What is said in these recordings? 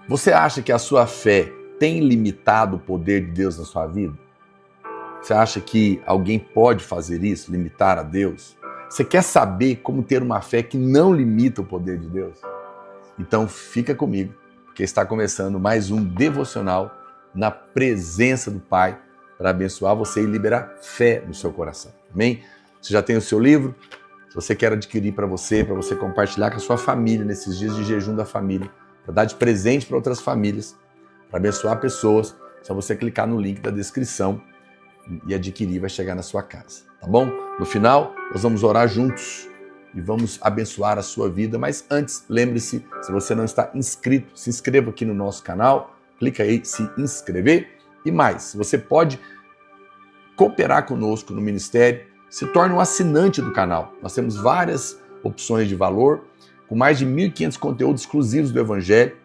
Você acha que a sua fé tem limitado o poder de Deus na sua vida? Você acha que alguém pode fazer isso, limitar a Deus? Você quer saber como ter uma fé que não limita o poder de Deus? Então fica comigo, porque está começando mais um devocional na presença do Pai para abençoar você e liberar fé no seu coração. Amém? Você já tem o seu livro? Se você quer adquirir para você compartilhar com a sua família nesses dias de jejum da família, para dar de presente para outras famílias, para abençoar pessoas, é só você clicar no link da descrição e adquirir, vai chegar na sua casa, tá bom? No final, nós vamos orar juntos e vamos abençoar a sua vida, mas antes, lembre-se, se você não está inscrito, se inscreva aqui no nosso canal, clica aí, se inscrever, e mais, você pode cooperar conosco no ministério, se torne um assinante do canal. Nós temos várias opções de valor, com mais de 1.500 conteúdos exclusivos do Evangelho,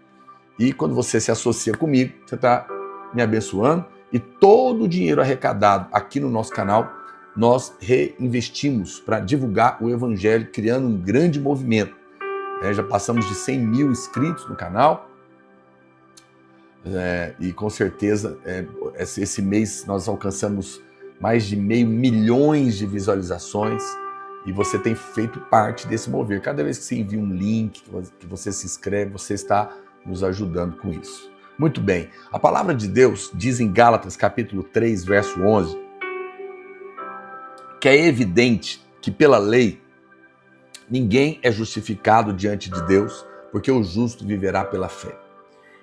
e quando você se associa comigo, você está me abençoando, e todo o dinheiro arrecadado aqui no nosso canal, nós reinvestimos para divulgar o Evangelho, criando um grande movimento. Já passamos de 100 mil inscritos no canal, e com certeza esse mês nós alcançamos mais de 500 milhões de visualizações, e você tem feito parte desse mover. Cada vez que você envia um link, que você se inscreve, você está nos ajudando com isso. Muito bem, a palavra de Deus diz em Gálatas capítulo 3, verso 11, que é evidente que pela lei ninguém é justificado diante de Deus, porque o justo viverá pela fé.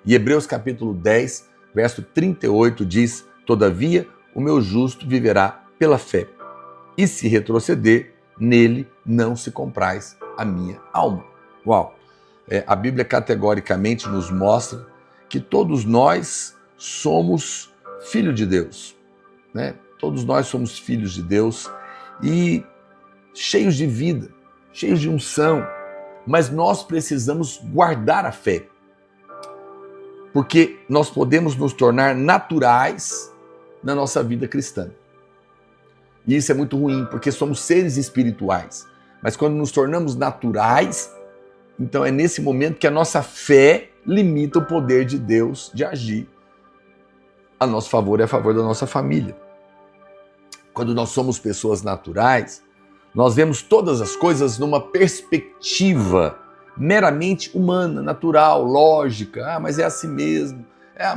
E Hebreus capítulo 10, verso 38 diz, todavia o meu justo viverá pela fé, e se retroceder, nele não se compraz a minha alma. Uau! A Bíblia categoricamente nos mostra que todos nós somos filhos de Deus, né? Todos nós somos filhos de Deus e cheios de vida, cheios de unção, mas nós precisamos guardar a fé, porque nós podemos nos tornar naturais na nossa vida cristã. E isso é muito ruim, porque somos seres espirituais, mas quando nos tornamos naturais, então é nesse momento que a nossa fé limita o poder de Deus de agir a nosso favor e a favor da nossa família. Quando nós somos pessoas naturais, nós vemos todas as coisas numa perspectiva meramente humana, natural, lógica. Mas é assim mesmo.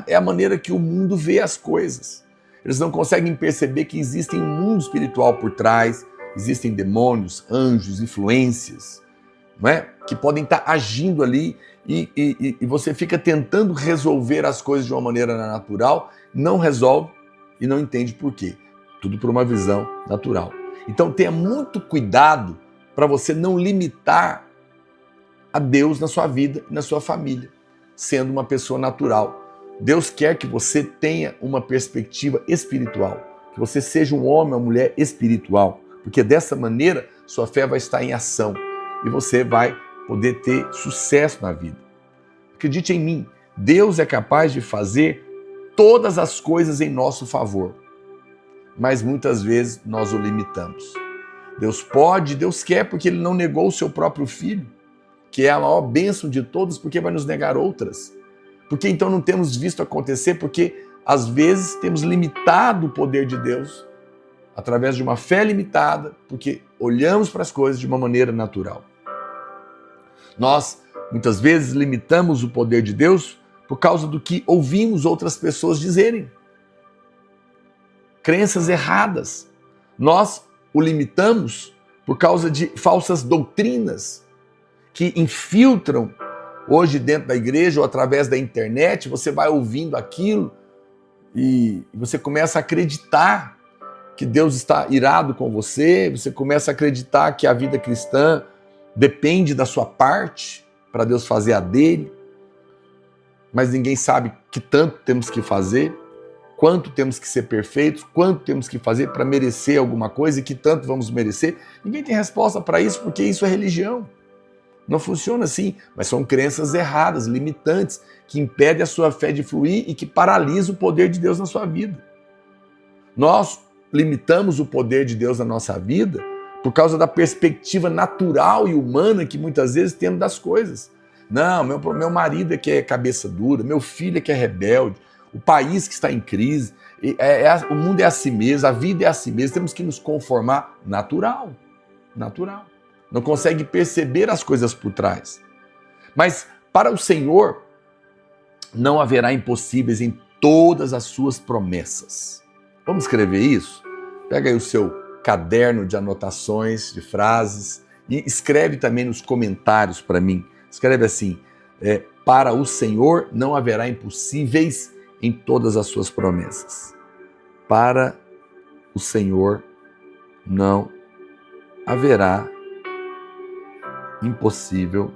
É a maneira que o mundo vê as coisas. Eles não conseguem perceber que existe um mundo espiritual por trás, existem demônios, anjos, influências, não é? Que podem estar agindo ali e você fica tentando resolver as coisas de uma maneira natural, não resolve e não entende por quê. Tudo por uma visão natural. Então tenha muito cuidado para você não limitar a Deus na sua vida e na sua família, sendo uma pessoa natural. Deus quer que você tenha uma perspectiva espiritual, que você seja um homem ou mulher espiritual, porque dessa maneira sua fé vai estar em ação e você vai poder ter sucesso na vida. Acredite em mim, Deus é capaz de fazer todas as coisas em nosso favor, mas muitas vezes nós o limitamos. Deus pode, Deus quer, porque Ele não negou o seu próprio Filho, que é a maior bênção de todas, porque vai nos negar outras. Porque então não temos visto acontecer, porque às vezes temos limitado o poder de Deus através de uma fé limitada, porque olhamos para as coisas de uma maneira natural. Nós, muitas vezes, limitamos o poder de Deus por causa do que ouvimos outras pessoas dizerem. Crenças erradas. Nós o limitamos por causa de falsas doutrinas que infiltram hoje dentro da igreja ou através da internet. Você vai ouvindo aquilo e você começa a acreditar que Deus está irado com você, você começa a acreditar que a vida cristã depende da sua parte para Deus fazer a dele, mas ninguém sabe que tanto temos que fazer, quanto temos que ser perfeitos, quanto temos que fazer para merecer alguma coisa e que tanto vamos merecer. Ninguém tem resposta para isso, porque isso é religião. Não funciona assim, mas são crenças erradas, limitantes, que impedem a sua fé de fluir e que paralisam o poder de Deus na sua vida. Nós limitamos o poder de Deus na nossa vida por causa da perspectiva natural e humana que muitas vezes temos das coisas. Não, meu marido é que é cabeça dura, meu filho é que é rebelde, o país que está em crise, o mundo é assim mesmo, a vida é assim mesmo, temos que nos conformar. Natural, natural. Não consegue perceber as coisas por trás. Mas para o Senhor não haverá impossíveis em todas as suas promessas. Vamos escrever isso? Pega aí o seu caderno de anotações, de frases, e escreve também nos comentários para mim. Escreve assim, para o Senhor não haverá impossíveis em todas as suas promessas. Para o Senhor não haverá impossível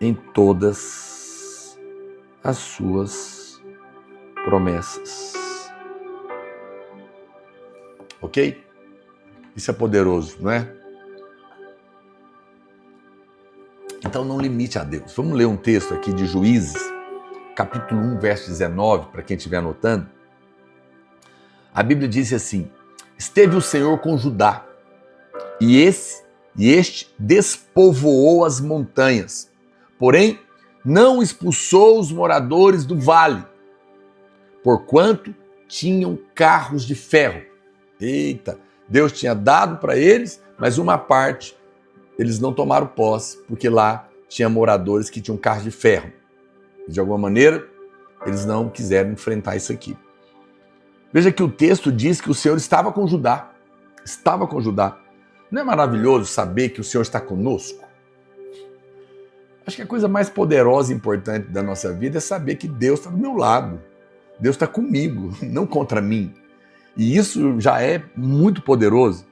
em todas as suas promessas. Ok? Isso é poderoso, não é? Então não limite a Deus. Vamos ler um texto aqui de Juízes, capítulo 1, verso 19, para quem estiver anotando. A Bíblia diz assim, esteve o Senhor com Judá, e este despovoou as montanhas, porém não expulsou os moradores do vale, porquanto tinham carros de ferro. Eita, Deus tinha dado para eles, mas uma parte eles não tomaram posse, porque lá tinha moradores que tinham carros de ferro. De alguma maneira, eles não quiseram enfrentar isso aqui. Veja que o texto diz que o Senhor estava com Judá. Estava com Judá. Não é maravilhoso saber que o Senhor está conosco? Acho que a coisa mais poderosa e importante da nossa vida é saber que Deus está do meu lado. Deus está comigo, não contra mim. E isso já é muito poderoso.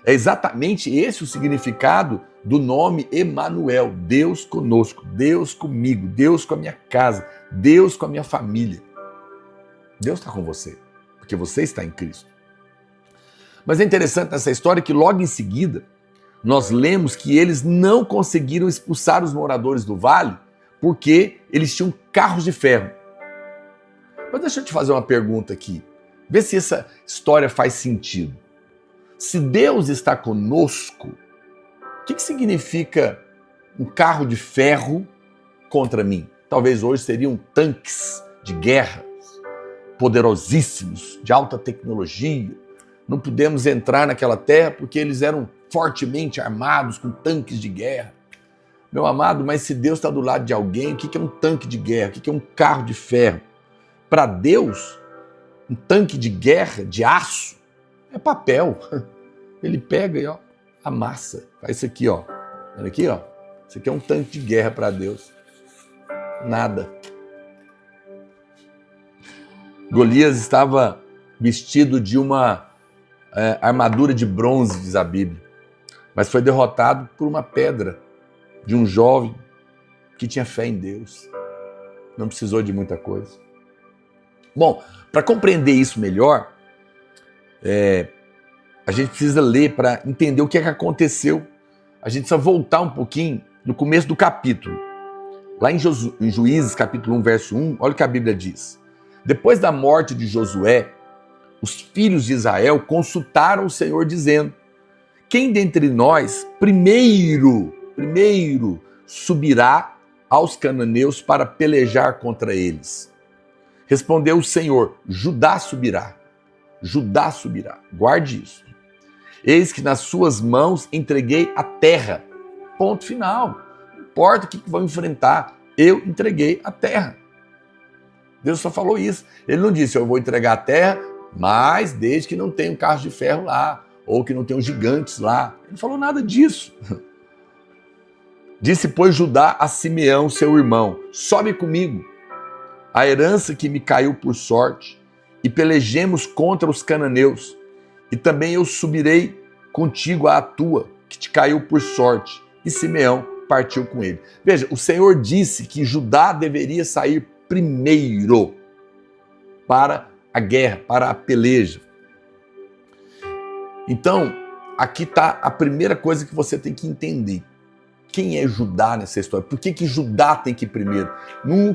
É exatamente esse o significado do nome Emanuel, Deus conosco, Deus comigo, Deus com a minha casa, Deus com a minha família. Deus está com você, porque você está em Cristo. Mas é interessante nessa história que logo em seguida nós lemos que eles não conseguiram expulsar os moradores do vale porque eles tinham carros de ferro. Mas deixa eu te fazer uma pergunta aqui, vê se essa história faz sentido. Se Deus está conosco, o que significa um carro de ferro contra mim? Talvez hoje seriam tanques de guerra, poderosíssimos, de alta tecnologia. Não pudemos entrar naquela terra porque eles eram fortemente armados com tanques de guerra. Meu amado, mas se Deus está do lado de alguém, o que é um tanque de guerra? O que é um carro de ferro? Para Deus, um tanque de guerra, de aço, é papel. Ele pega e amassa. Faz isso aqui, ó. Olha aqui, ó. Isso aqui é um tanque de guerra para Deus. Nada. Golias estava vestido de uma armadura de bronze, diz a Bíblia. Mas foi derrotado por uma pedra de um jovem que tinha fé em Deus. Não precisou de muita coisa. Bom, para compreender isso melhor, a gente precisa ler para entender o que é que aconteceu. A gente precisa voltar um pouquinho no começo do capítulo. Lá em Juízes, capítulo 1, verso 1, olha o que a Bíblia diz. Depois da morte de Josué, os filhos de Israel consultaram o Senhor dizendo, quem dentre nós primeiro subirá aos cananeus para pelejar contra eles? Respondeu o Senhor, Judá subirá. Judá subirá. Guarde isso. Eis que nas suas mãos entreguei a terra. Ponto final. Não importa o que vão enfrentar, eu entreguei a terra. Deus só falou isso. Ele não disse, eu vou entregar a terra, mas desde que não tenham carros de ferro lá, ou que não tenham gigantes lá. Ele não falou nada disso. Disse, pois, Judá a Simeão, seu irmão, sobe comigo, a herança que me caiu por sorte, e pelejemos contra os cananeus, e também eu subirei contigo à tua, que te caiu por sorte. E Simeão partiu com ele. Veja, o Senhor disse que Judá deveria sair primeiro para a guerra, para a peleja. Então, aqui está a primeira coisa que você tem que entender. Quem é Judá nessa história? Por que Judá tem que ir primeiro?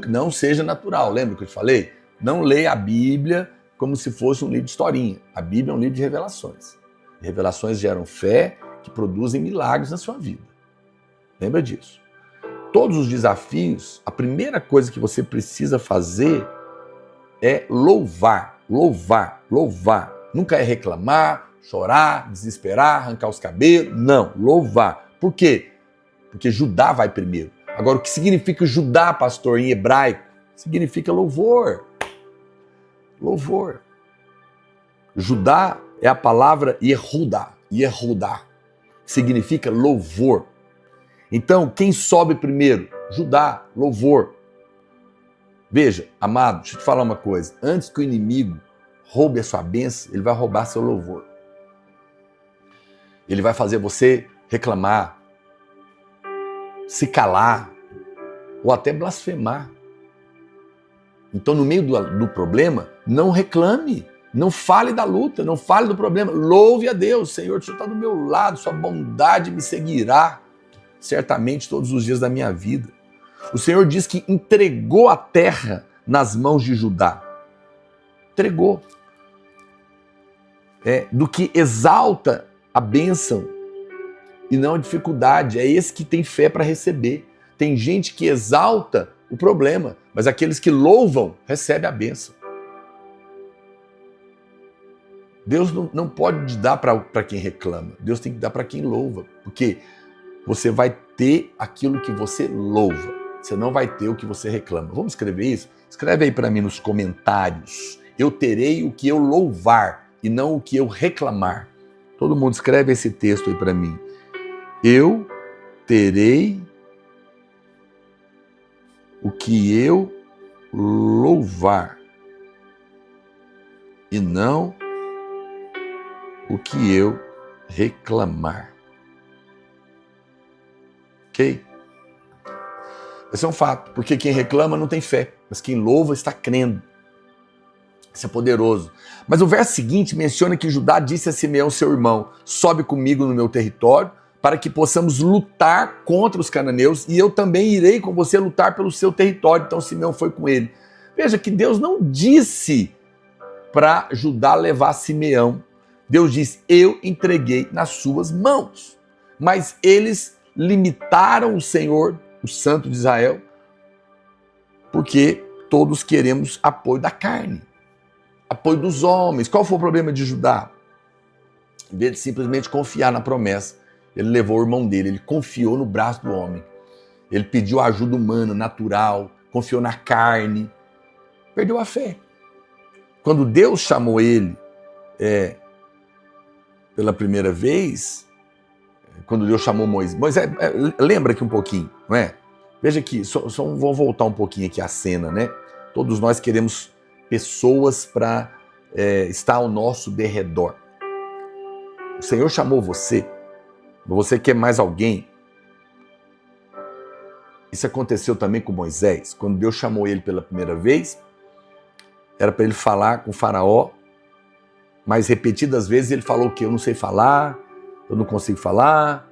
Não seja natural, lembra que eu te falei? Não leia a Bíblia como se fosse um livro de historinha. A Bíblia é um livro de revelações. Revelações geram fé, que produzem milagres na sua vida. Lembra disso. Todos os desafios, a primeira coisa que você precisa fazer é louvar, louvar, louvar. Nunca é reclamar, chorar, desesperar, arrancar os cabelos. Não, louvar. Por quê? Porque Judá vai primeiro. Agora, o que significa Judá, pastor, em hebraico? Significa louvor. Louvor. Judá é a palavra Yehudá. Yehudá. Significa louvor. Então, quem sobe primeiro? Judá, louvor. Veja, amado, deixa eu te falar uma coisa. Antes que o inimigo roube a sua bênção, ele vai roubar seu louvor. Ele vai fazer você reclamar, se calar, ou até blasfemar. Então, no meio do problema, não reclame, não fale da luta, não fale do problema. Louve a Deus. Senhor, o Senhor está do meu lado, sua bondade me seguirá certamente todos os dias da minha vida. O Senhor diz que entregou a terra nas mãos de Judá. Entregou. Do que exalta a bênção e não a dificuldade. É esse que tem fé para receber. Tem gente que exalta o problema, mas aqueles que louvam recebem a bênção. Deus não pode dar para quem reclama. Deus tem que dar para quem louva. Porque você vai ter aquilo que você louva. Você não vai ter o que você reclama. Vamos escrever isso? Escreve aí para mim nos comentários. Eu terei o que eu louvar e não o que eu reclamar. Todo mundo escreve esse texto aí para mim. Eu terei o que eu louvar e não o que eu reclamar. Ok? Esse é um fato, porque quem reclama não tem fé, mas quem louva está crendo. Isso é poderoso. Mas o verso seguinte menciona que Judá disse a Simeão, seu irmão, sobe comigo no meu território, para que possamos lutar contra os cananeus, e eu também irei com você lutar pelo seu território. Então Simeão foi com ele. Veja que Deus não disse para Judá levar Simeão. Deus disse, eu entreguei nas suas mãos. Mas eles limitaram o Senhor, o Santo de Israel, porque todos queremos apoio da carne, apoio dos homens. Qual foi o problema de Judá? Em vez de simplesmente confiar na promessa, ele levou o irmão dele, ele confiou no braço do homem. Ele pediu ajuda humana, natural, confiou na carne, perdeu a fé. Quando Deus chamou ele pela primeira vez, quando Deus chamou Moisés, lembra aqui um pouquinho, não é? Veja aqui, vou voltar um pouquinho aqui a cena, né? Todos nós queremos pessoas para estar ao nosso derredor. O Senhor chamou você quer mais alguém? Isso aconteceu também com Moisés. Quando Deus chamou ele pela primeira vez, era para ele falar com o faraó, mas repetidas vezes ele falou que eu não sei falar, eu não consigo falar,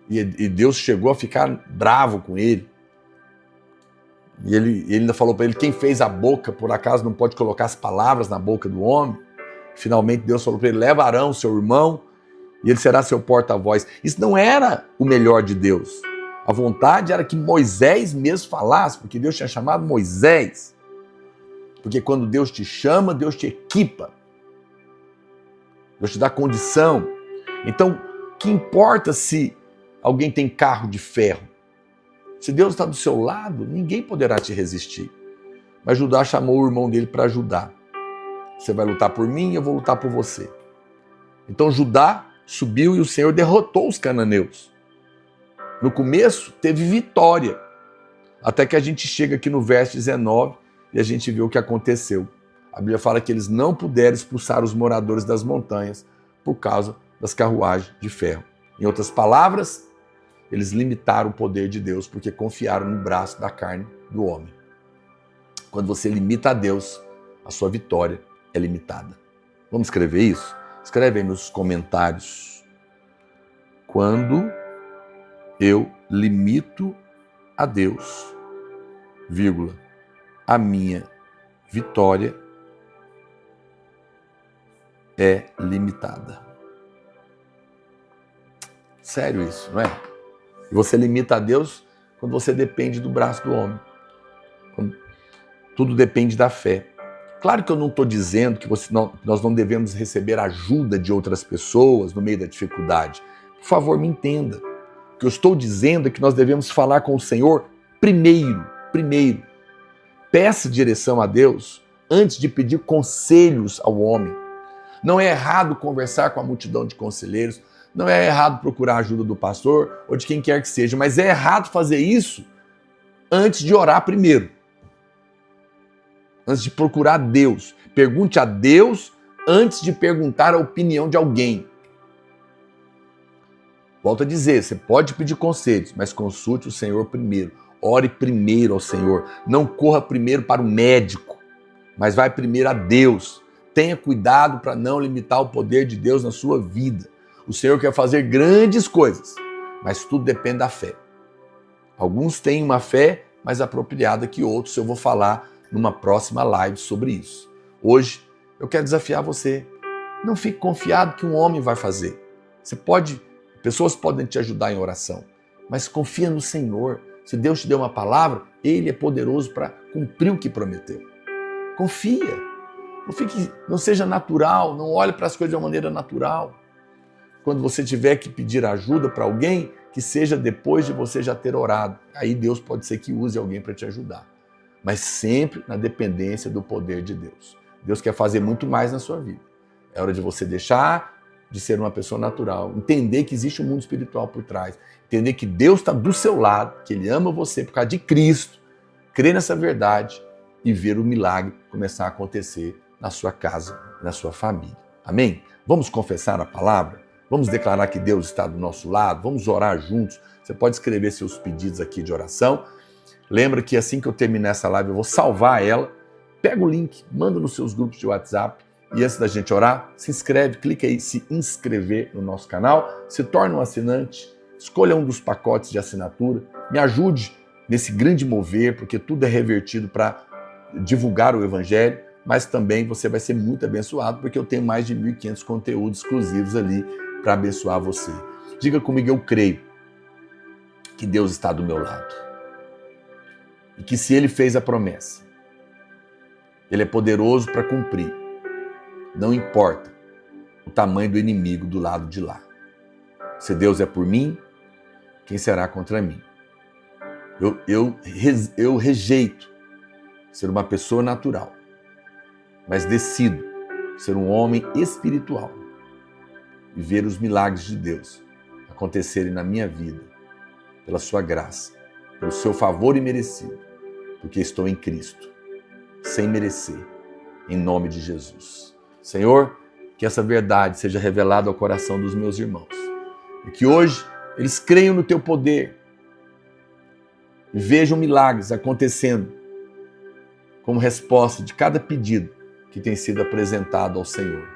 e Deus chegou a ficar bravo com ele. E ele ainda falou para ele, quem fez a boca, por acaso não pode colocar as palavras na boca do homem? Finalmente Deus falou para ele, leva Arão, seu irmão, e ele será seu porta-voz. Isso não era o melhor de Deus. A vontade era que Moisés mesmo falasse, porque Deus tinha chamado Moisés. Porque quando Deus te chama, Deus te equipa. Deus te dá condição. Então, que importa se alguém tem carro de ferro? Se Deus está do seu lado, ninguém poderá te resistir. Mas Judá chamou o irmão dele para ajudar. Você vai lutar por mim, eu vou lutar por você. Então Judá subiu e o Senhor derrotou os cananeus. No começo teve vitória, até que a gente chega aqui no verso 19 e a gente vê o que aconteceu. A Bíblia fala que eles não puderam expulsar os moradores das montanhas por causa das carruagens de ferro. Em outras palavras, eles limitaram o poder de Deus porque confiaram no braço da carne do homem. Quando você limita a Deus, a sua vitória é limitada. Vamos escrever isso? Escreve aí nos comentários. Quando eu limito a Deus, vírgula, a minha vitória é limitada. Sério isso, não é? E você limita a Deus quando você depende do braço do homem. Quando tudo depende da fé. Claro que eu não estou dizendo que nós não devemos receber ajuda de outras pessoas no meio da dificuldade. Por favor, me entenda. O que eu estou dizendo é que nós devemos falar com o Senhor primeiro. Peça direção a Deus antes de pedir conselhos ao homem. Não é errado conversar com a multidão de conselheiros, não é errado procurar a ajuda do pastor ou de quem quer que seja, mas é errado fazer isso antes de orar primeiro. Antes de procurar Deus. Pergunte a Deus antes de perguntar a opinião de alguém. Volto a dizer, você pode pedir conselhos, mas consulte o Senhor primeiro. Ore primeiro ao Senhor. Não corra primeiro para o médico, mas vai primeiro a Deus. Tenha cuidado para não limitar o poder de Deus na sua vida. O Senhor quer fazer grandes coisas, mas tudo depende da fé. Alguns têm uma fé mais apropriada que outros. Eu vou falar numa próxima live sobre isso. Hoje, eu quero desafiar você. Não fique confiado que um homem vai fazer. Pessoas podem te ajudar em oração, mas confia no Senhor. Se Deus te deu uma palavra, Ele é poderoso para cumprir o que prometeu. Confia. Não seja natural, não olhe para as coisas de uma maneira natural. Quando você tiver que pedir ajuda para alguém, que seja depois de você já ter orado. Aí Deus pode ser que use alguém para te ajudar. Mas sempre na dependência do poder de Deus. Deus quer fazer muito mais na sua vida. É hora de você deixar de ser uma pessoa natural, entender que existe um mundo espiritual por trás, entender que Deus está do seu lado, que Ele ama você por causa de Cristo, crer nessa verdade e ver o milagre começar a acontecer na sua casa, na sua família. Amém? Vamos confessar a palavra? Vamos declarar que Deus está do nosso lado? Vamos orar juntos? Você pode escrever seus pedidos aqui de oração. Lembra que assim que eu terminar essa live, eu vou salvar ela. Pega o link, manda nos seus grupos de WhatsApp. E antes da gente orar, se inscreve, clica aí, se inscrever no nosso canal, se torne um assinante, escolha um dos pacotes de assinatura, me ajude nesse grande mover, porque tudo é revertido para divulgar o Evangelho, mas também você vai ser muito abençoado, porque eu tenho mais de 1.500 conteúdos exclusivos ali para abençoar você. Diga comigo, eu creio que Deus está do meu lado. E que se Ele fez a promessa, Ele é poderoso para cumprir. Não importa o tamanho do inimigo do lado de lá. Se Deus é por mim, quem será contra mim? Eu rejeito ser uma pessoa natural, mas decido ser um homem espiritual e ver os milagres de Deus acontecerem na minha vida, pela sua graça, pelo seu favor imerecido, porque estou em Cristo, sem merecer, em nome de Jesus. Senhor, que essa verdade seja revelada ao coração dos meus irmãos e que hoje eles creiam no Teu poder e vejam milagres acontecendo como resposta de cada pedido que tem sido apresentado ao Senhor.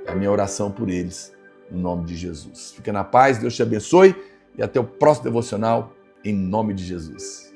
É a minha oração por eles, no nome de Jesus. Fica na paz, Deus te abençoe e até o próximo devocional, em nome de Jesus.